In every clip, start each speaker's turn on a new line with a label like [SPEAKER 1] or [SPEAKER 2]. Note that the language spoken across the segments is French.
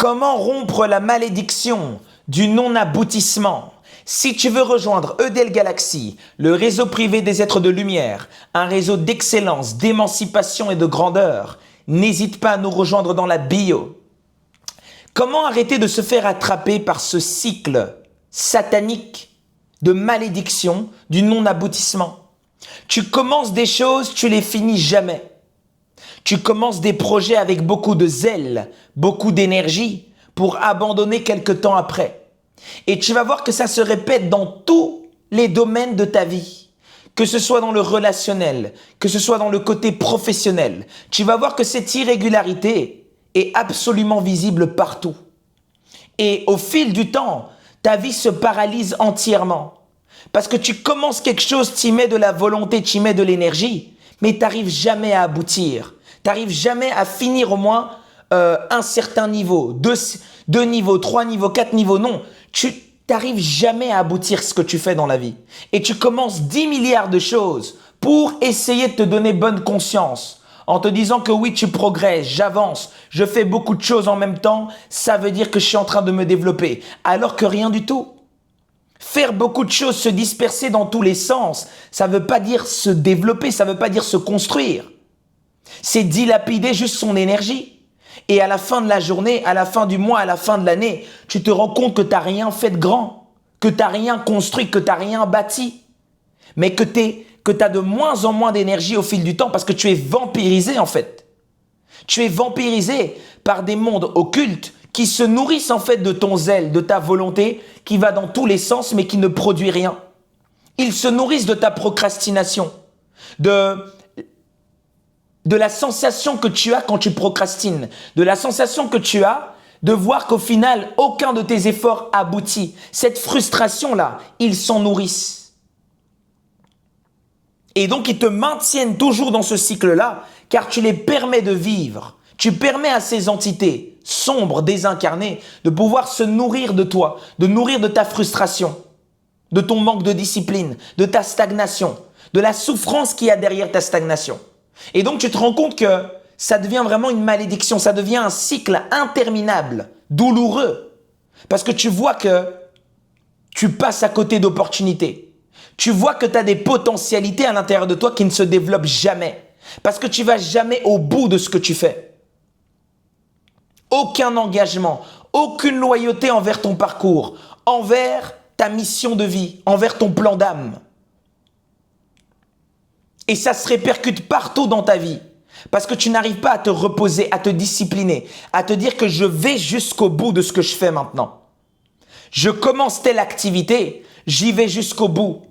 [SPEAKER 1] Comment rompre la malédiction du non-aboutissement? Si tu veux rejoindre Eudel Galaxy, le réseau privé des êtres de lumière, un réseau d'excellence, d'émancipation et de grandeur, n'hésite pas à nous rejoindre dans la bio. Comment arrêter de se faire attraper par ce cycle satanique de malédiction du non-aboutissement? Tu commences des choses, tu les finis jamais. Tu commences des projets avec beaucoup de zèle, beaucoup d'énergie pour abandonner quelque temps après. Et tu vas voir que ça se répète dans tous les domaines de ta vie. Que ce soit dans le relationnel, que ce soit dans le côté professionnel. Tu vas voir que cette irrégularité est absolument visible partout. Et au fil du temps, ta vie se paralyse entièrement. Parce que tu commences quelque chose, tu y mets de la volonté, tu y mets de l'énergie, mais tu n'arrives jamais à aboutir. Tu n'arrives jamais à finir au moins un certain niveau, deux niveaux, 3 niveaux, 4 niveaux. Non, tu n'arrives jamais à aboutir ce que tu fais dans la vie. Et tu commences 10 milliards de choses pour essayer de te donner bonne conscience. En te disant que oui, tu progresses, j'avance, je fais beaucoup de choses en même temps, ça veut dire que je suis en train de me développer. Alors que rien du tout. Faire beaucoup de choses, se disperser dans tous les sens, ça ne veut pas dire se développer, ça ne veut pas dire se construire. C'est dilapider juste son énergie. Et à la fin de la journée, à la fin du mois, à la fin de l'année, tu te rends compte que tu n'as rien fait de grand, que tu n'as rien construit, que tu n'as rien bâti, mais que tu as de moins en moins d'énergie au fil du temps parce que tu es vampirisé en fait. Tu es vampirisé par des mondes occultes qui se nourrissent en fait de ton zèle, de ta volonté qui va dans tous les sens mais qui ne produit rien. Ils se nourrissent de ta procrastination, de la sensation que tu as quand tu procrastines, de la sensation que tu as de voir qu'au final, aucun de tes efforts aboutit. Cette frustration-là, ils s'en nourrissent. Et donc, ils te maintiennent toujours dans ce cycle-là, car tu les permets de vivre. Tu permets à ces entités sombres, désincarnées, de pouvoir se nourrir de toi, de nourrir de ta frustration, de ton manque de discipline, de ta stagnation, de la souffrance qu'il y a derrière ta stagnation. Et donc, tu te rends compte que ça devient vraiment une malédiction, ça devient un cycle interminable, douloureux. Parce que tu vois que tu passes à côté d'opportunités. Tu vois que tu as des potentialités à l'intérieur de toi qui ne se développent jamais. Parce que tu vas jamais au bout de ce que tu fais. Aucun engagement, aucune loyauté envers ton parcours, envers ta mission de vie, envers ton plan d'âme. Et ça se répercute partout dans ta vie. Parce que tu n'arrives pas à te reposer, à te discipliner, à te dire que je vais jusqu'au bout de ce que je fais maintenant. Je commence telle activité, j'y vais jusqu'au bout.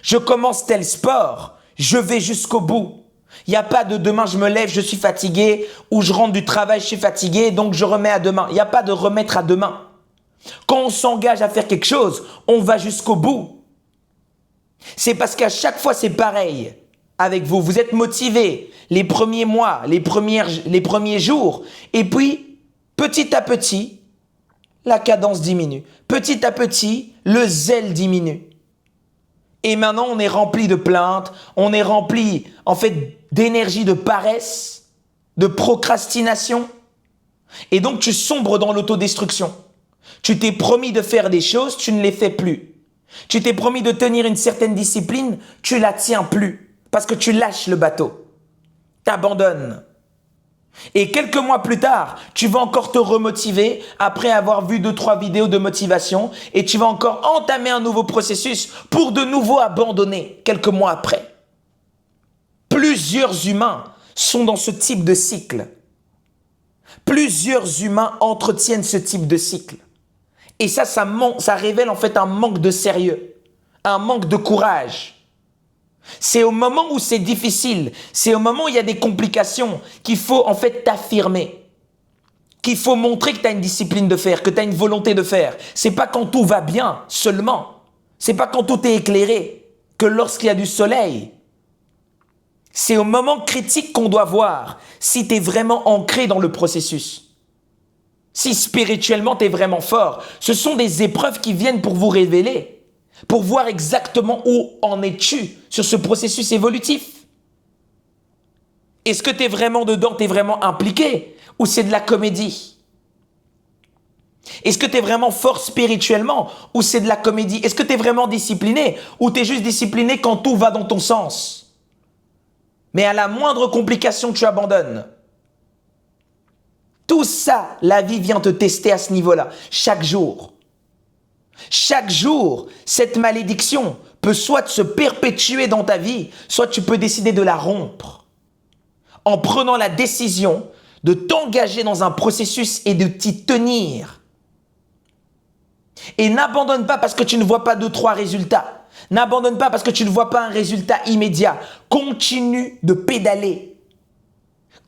[SPEAKER 1] Je commence tel sport, je vais jusqu'au bout. Il n'y a pas de demain je me lève, je suis fatigué, ou je rentre du travail, je suis fatigué, donc je remets à demain. Il n'y a pas de remettre à demain. Quand on s'engage à faire quelque chose, on va jusqu'au bout. C'est parce qu'à chaque fois c'est pareil. Avec vous, vous êtes motivé les premiers mois, les premiers jours, et puis petit à petit, la cadence diminue. Petit à petit, le zèle diminue. Et maintenant, on est rempli de plaintes, on est rempli en fait d'énergie de paresse, de procrastination, et donc tu sombres dans l'autodestruction. Tu t'es promis de faire des choses, tu ne les fais plus. Tu t'es promis de tenir une certaine discipline, tu la tiens plus. Parce que tu lâches le bateau, t'abandonnes. Et quelques mois plus tard, tu vas encore te remotiver après avoir vu 2-3 vidéos de motivation et tu vas encore entamer un nouveau processus pour de nouveau abandonner quelques mois après. Plusieurs humains sont dans ce type de cycle. Plusieurs humains entretiennent ce type de cycle. Et ça révèle en fait un manque de sérieux, un manque de courage. C'est au moment où c'est difficile, c'est au moment où il y a des complications qu'il faut en fait t'affirmer, qu'il faut montrer que tu as une discipline de faire, que tu as une volonté de faire. C'est pas quand tout va bien seulement, c'est pas quand tout est éclairé, que lorsqu'il y a du soleil. C'est au moment critique qu'on doit voir si tu es vraiment ancré dans le processus. Si spirituellement tu es vraiment fort, ce sont des épreuves qui viennent pour vous révéler. Pour voir exactement où en es-tu sur ce processus évolutif. Est-ce que tu es vraiment dedans, tu es vraiment impliqué ou c'est de la comédie? Est-ce que tu es vraiment fort spirituellement ou c'est de la comédie? Est-ce que tu es vraiment discipliné ou tu es juste discipliné quand tout va dans ton sens? Mais à la moindre complication, tu abandonnes. Tout ça, la vie vient te tester à ce niveau-là, chaque jour. Chaque jour, cette malédiction peut soit se perpétuer dans ta vie, soit tu peux décider de la rompre. En prenant la décision de t'engager dans un processus et de t'y tenir. Et n'abandonne pas parce que tu ne vois pas 2-3 résultats. N'abandonne pas parce que tu ne vois pas un résultat immédiat. Continue de pédaler.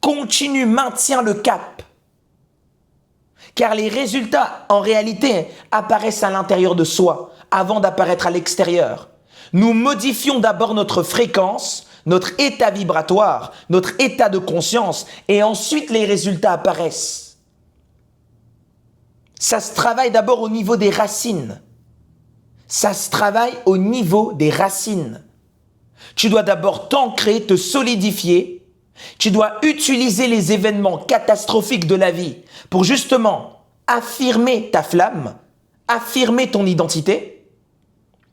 [SPEAKER 1] Continue, maintiens le cap. Car les résultats, en réalité, apparaissent à l'intérieur de soi avant d'apparaître à l'extérieur. Nous modifions d'abord notre fréquence, notre état vibratoire, notre état de conscience, et ensuite les résultats apparaissent. Ça se travaille d'abord au niveau des racines. Ça se travaille au niveau des racines. Tu dois d'abord t'ancrer, te solidifier. Tu dois utiliser les événements catastrophiques de la vie pour justement affirmer ta flamme, affirmer ton identité,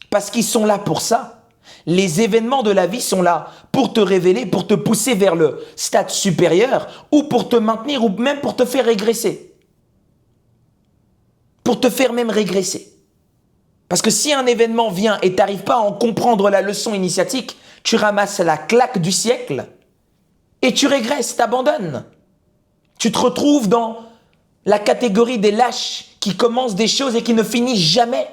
[SPEAKER 1] parce qu'ils sont là pour ça. Les événements de la vie sont là pour te révéler, pour te pousser vers le stade supérieur ou pour te maintenir ou même pour te faire régresser. Pour te faire même régresser. Parce que si un événement vient et tu n'arrives pas à en comprendre la leçon initiatique, tu ramasses la claque du siècle et tu régresses, t'abandonnes. Tu te retrouves dans la catégorie des lâches qui commencent des choses et qui ne finissent jamais.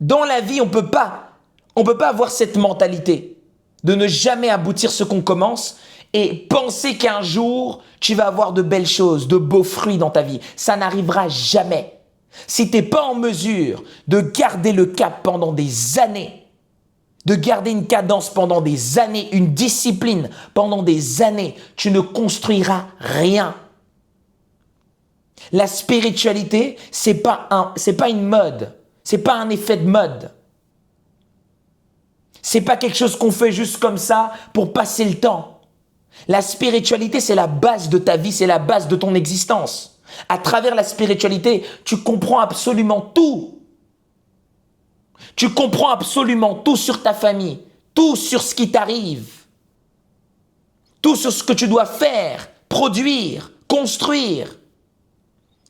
[SPEAKER 1] Dans la vie, on ne peut pas avoir cette mentalité de ne jamais aboutir ce qu'on commence et penser qu'un jour, tu vas avoir de belles choses, de beaux fruits dans ta vie. Ça n'arrivera jamais. Si tu n'es pas en mesure de garder le cap pendant des années, de garder une cadence pendant des années, une discipline pendant des années, tu ne construiras rien. La spiritualité, c'est pas une mode, c'est pas un effet de mode. C'est pas quelque chose qu'on fait juste comme ça pour passer le temps. La spiritualité, c'est la base de ta vie, c'est la base de ton existence. À travers la spiritualité, tu comprends absolument tout. Tu comprends absolument tout sur ta famille, tout sur ce qui t'arrive, tout sur ce que tu dois faire, produire, construire,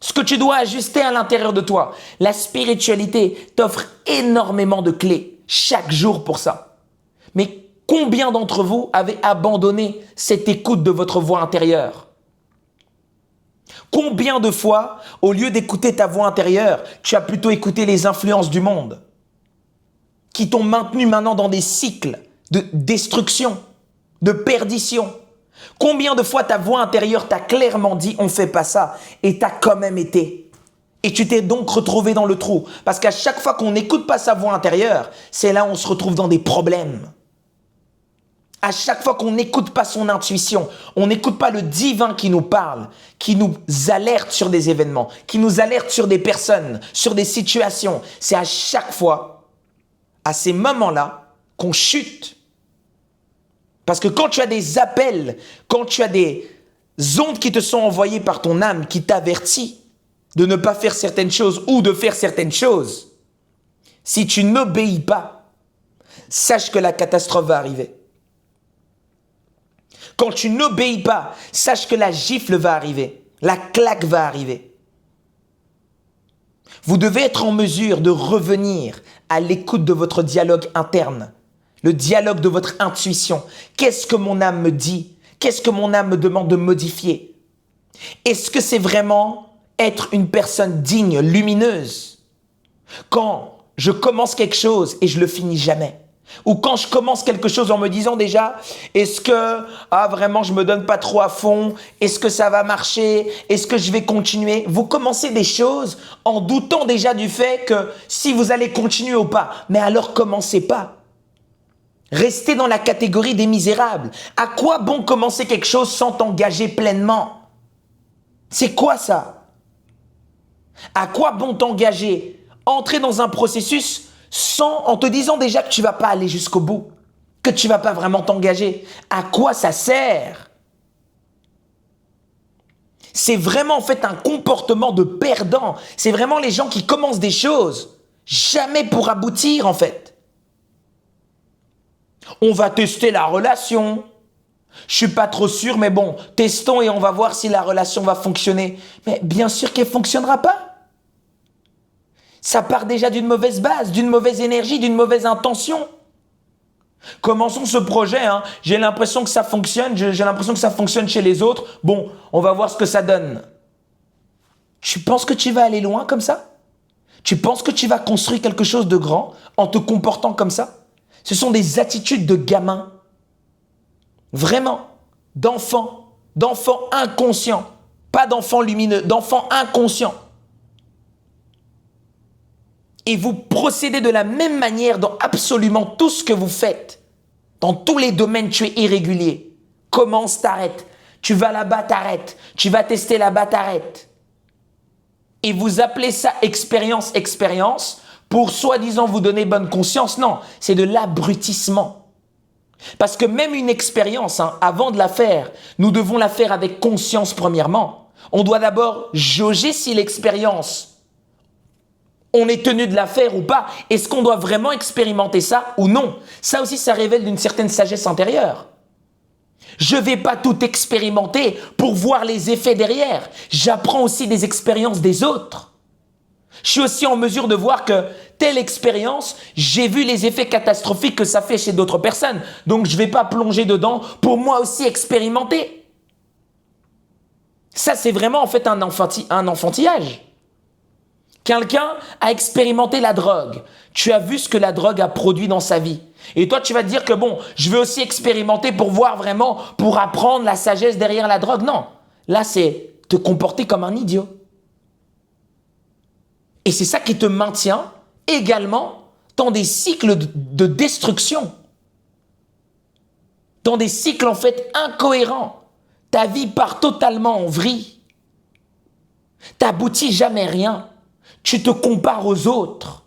[SPEAKER 1] ce que tu dois ajuster à l'intérieur de toi. La spiritualité t'offre énormément de clés chaque jour pour ça. Mais combien d'entre vous avez abandonné cette écoute de votre voix intérieure? Combien de fois, au lieu d'écouter ta voix intérieure, tu as plutôt écouté les influences du monde qui t'ont maintenu maintenant dans des cycles de destruction, de perdition? Combien de fois ta voix intérieure t'a clairement dit « on ne fait pas ça » et t'as quand même été? Et tu t'es donc retrouvé dans le trou. Parce qu'à chaque fois qu'on n'écoute pas sa voix intérieure, c'est là où on se retrouve dans des problèmes. À chaque fois qu'on n'écoute pas son intuition, on n'écoute pas le divin qui nous parle, qui nous alerte sur des événements, qui nous alerte sur des personnes, sur des situations. C'est à chaque fois, à ces moments-là, qu'on chute. Parce que quand tu as des appels, quand tu as des ondes qui te sont envoyées par ton âme, qui t'avertit de ne pas faire certaines choses ou de faire certaines choses, si tu n'obéis pas, sache que la catastrophe va arriver. Quand tu n'obéis pas, sache que la gifle va arriver, la claque va arriver. Vous devez être en mesure de revenir à l'écoute de votre dialogue interne, le dialogue de votre intuition. Qu'est-ce que mon âme me dit? Qu'est-ce que mon âme me demande de modifier? Est-ce que c'est vraiment être une personne digne, lumineuse? Quand je commence quelque chose et je le finis jamais. Ou quand je commence quelque chose en me disant déjà, est-ce que vraiment je me donne pas trop à fond? Est-ce que ça va marcher? Est-ce que je vais continuer? Vous commencez des choses en doutant déjà du fait que si vous allez continuer ou pas. Mais alors commencez pas. Restez dans la catégorie des misérables. À quoi bon commencer quelque chose sans t'engager pleinement? C'est quoi ça? À quoi bon t'engager? Entrer dans un processus en te disant déjà que tu ne vas pas aller jusqu'au bout, que tu ne vas pas vraiment t'engager. À quoi ça sert? C'est vraiment en fait un comportement de perdant. C'est vraiment les gens qui commencent des choses, jamais pour aboutir en fait. On va tester la relation. Je suis pas trop sûr, mais bon, testons et on va voir si la relation va fonctionner. Mais bien sûr qu'elle fonctionnera pas. Ça part déjà d'une mauvaise base, d'une mauvaise énergie, d'une mauvaise intention. Commençons ce projet, hein. J'ai l'impression que ça fonctionne, j'ai l'impression que ça fonctionne chez les autres. Bon, on va voir ce que ça donne. Tu penses que tu vas aller loin comme ça? Tu penses que tu vas construire quelque chose de grand en te comportant comme ça? Ce sont des attitudes de gamin. Vraiment, d'enfants inconscients. Pas d'enfants lumineux, d'enfants inconscients. Et vous procédez de la même manière dans absolument tout ce que vous faites. Dans tous les domaines, tu es irrégulier. Commence, t'arrêtes. Tu vas là-bas, t'arrêtes. Tu vas tester là-bas, t'arrêtes. Et vous appelez ça expérience pour soi-disant vous donner bonne conscience. Non, c'est de l'abrutissement. Parce que même une expérience, avant de la faire, nous devons la faire avec conscience premièrement. On doit d'abord jauger si l'expérience, on est tenu de la faire ou pas. Est-ce qu'on doit vraiment expérimenter ça ou non? Ça aussi, ça révèle d'une certaine sagesse intérieure. Je ne vais pas tout expérimenter pour voir les effets derrière. J'apprends aussi des expériences des autres. Je suis aussi en mesure de voir que telle expérience, j'ai vu les effets catastrophiques que ça fait chez d'autres personnes. Donc, je ne vais pas plonger dedans pour moi aussi expérimenter. Ça, c'est vraiment en fait un enfantillage. Quelqu'un a expérimenté la drogue. Tu as vu ce que la drogue a produit dans sa vie. Et toi, tu vas te dire que bon, je vais aussi expérimenter pour voir vraiment, pour apprendre la sagesse derrière la drogue. Non, là, c'est te comporter comme un idiot. Et c'est ça qui te maintient également dans des cycles de destruction. Dans des cycles en fait incohérents. Ta vie part totalement en vrille. T'aboutis jamais rien. Tu te compares aux autres.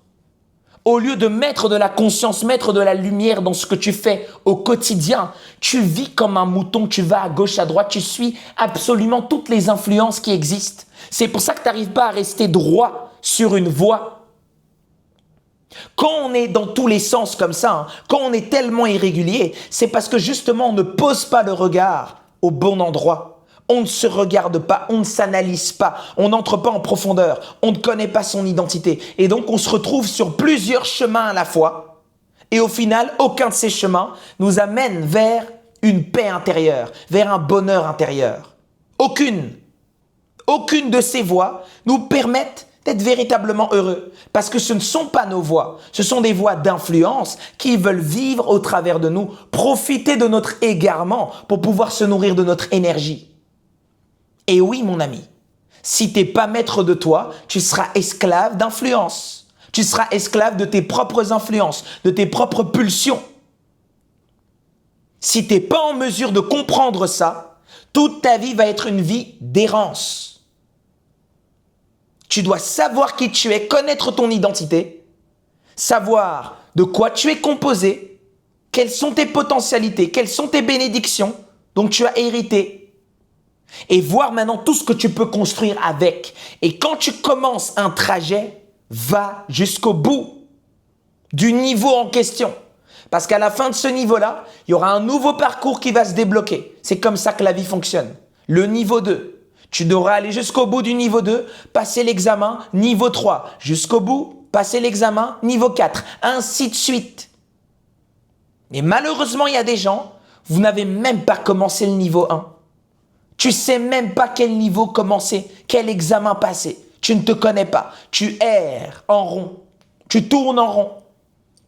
[SPEAKER 1] Au lieu de mettre de la conscience, mettre de la lumière dans ce que tu fais au quotidien, tu vis comme un mouton, tu vas à gauche, à droite, tu suis absolument toutes les influences qui existent. C'est pour ça que tu n'arrives pas à rester droit sur une voie. Quand on est dans tous les sens comme ça, quand on est tellement irrégulier, c'est parce que justement on ne pose pas le regard au bon endroit. On ne se regarde pas, on ne s'analyse pas, on n'entre pas en profondeur, on ne connaît pas son identité. Et donc, on se retrouve sur plusieurs chemins à la fois. Et au final, aucun de ces chemins nous amène vers une paix intérieure, vers un bonheur intérieur. Aucune de ces voies nous permettent d'être véritablement heureux. Parce que ce ne sont pas nos voies, ce sont des voies d'influence qui veulent vivre au travers de nous, profiter de notre égarement pour pouvoir se nourrir de notre énergie. Et oui, mon ami, si tu n'es pas maître de toi, tu seras esclave d'influence. Tu seras esclave de tes propres influences, de tes propres pulsions. Si tu n'es pas en mesure de comprendre ça, toute ta vie va être une vie d'errance. Tu dois savoir qui tu es, connaître ton identité, savoir de quoi tu es composé, quelles sont tes potentialités, quelles sont tes bénédictions dont tu as hérité. Et voir maintenant tout ce que tu peux construire avec. Et quand tu commences un trajet, va jusqu'au bout du niveau en question. Parce qu'à la fin de ce niveau-là, il y aura un nouveau parcours qui va se débloquer. C'est comme ça que la vie fonctionne. Le niveau 2. Tu devras aller jusqu'au bout du niveau 2, passer l'examen, niveau 3. Jusqu'au bout, passer l'examen, niveau 4. Ainsi de suite. Mais malheureusement, il y a des gens, vous n'avez même pas commencé le niveau 1. Tu sais même pas quel niveau commencer, quel examen passer. Tu ne te connais pas. Tu erres en rond. Tu tournes en rond.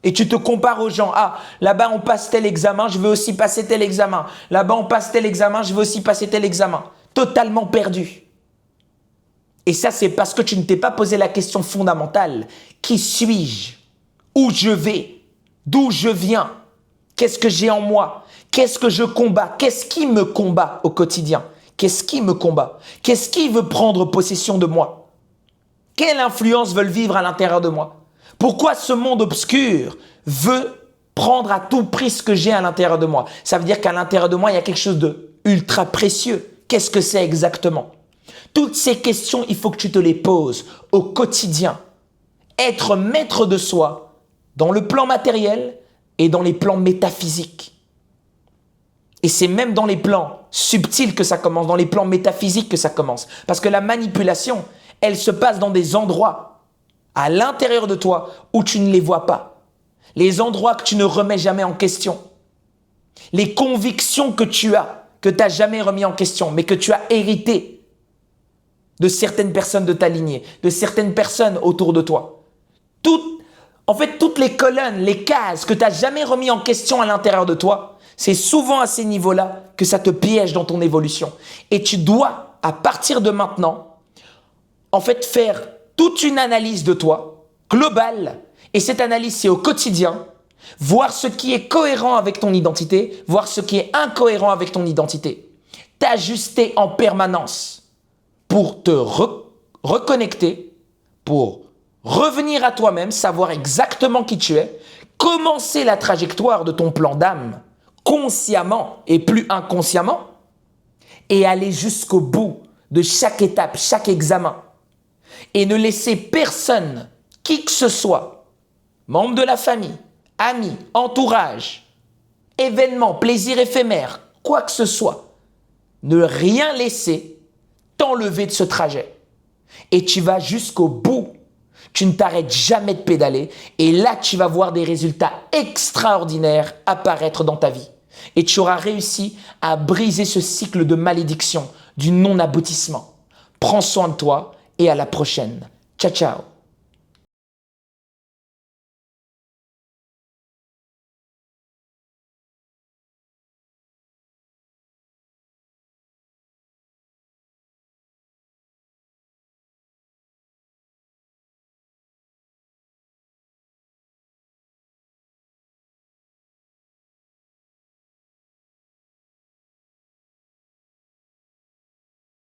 [SPEAKER 1] Et tu te compares aux gens. Ah, là-bas on passe tel examen, je veux aussi passer tel examen. Là-bas on passe tel examen, je veux aussi passer tel examen. Totalement perdu. Et ça, c'est parce que tu ne t'es pas posé la question fondamentale. Qui suis-je? Où je vais? D'où je viens? Qu'est-ce que j'ai en moi? Qu'est-ce que je combats? Qu'est-ce qui me combat au quotidien? Qu'est-ce qui me combat? Qu'est-ce qui veut prendre possession de moi? Quelle influence veulent vivre à l'intérieur de moi? Pourquoi ce monde obscur veut prendre à tout prix ce que j'ai à l'intérieur de moi? Ça veut dire qu'à l'intérieur de moi, il y a quelque chose de ultra précieux. Qu'est-ce que c'est exactement? Toutes ces questions, il faut que tu te les poses au quotidien. Être maître de soi dans le plan matériel et dans les plans métaphysiques. Et c'est même dans les plans subtils que ça commence, dans les plans métaphysiques que ça commence. Parce que la manipulation, elle se passe dans des endroits à l'intérieur de toi où tu ne les vois pas. Les endroits que tu ne remets jamais en question. Les convictions que tu as, que tu n'as jamais remis en question, mais que tu as hérité de certaines personnes de ta lignée, de certaines personnes autour de toi. Toutes les colonnes, les cases que tu n'as jamais remis en question à l'intérieur de toi, c'est souvent à ces niveaux-là que ça te piège dans ton évolution. Et tu dois, à partir de maintenant, faire toute une analyse de toi, globale, et cette analyse, c'est au quotidien, voir ce qui est cohérent avec ton identité, voir ce qui est incohérent avec ton identité. T'ajuster en permanence pour te reconnecter, pour revenir à toi-même, savoir exactement qui tu es, commencer la trajectoire de ton plan d'âme consciemment et plus inconsciemment et aller jusqu'au bout de chaque étape, chaque examen et ne laisser personne, qui que ce soit, membre de la famille, amis, entourage, événement, plaisir éphémère, quoi que ce soit, ne rien laisser t'enlever de ce trajet. Et tu vas jusqu'au bout. Tu ne t'arrêtes jamais de pédaler. Et là, tu vas voir des résultats extraordinaires apparaître dans ta vie. Et tu auras réussi à briser ce cycle de malédiction, du non-aboutissement. Prends soin de toi et à la prochaine. Ciao, ciao.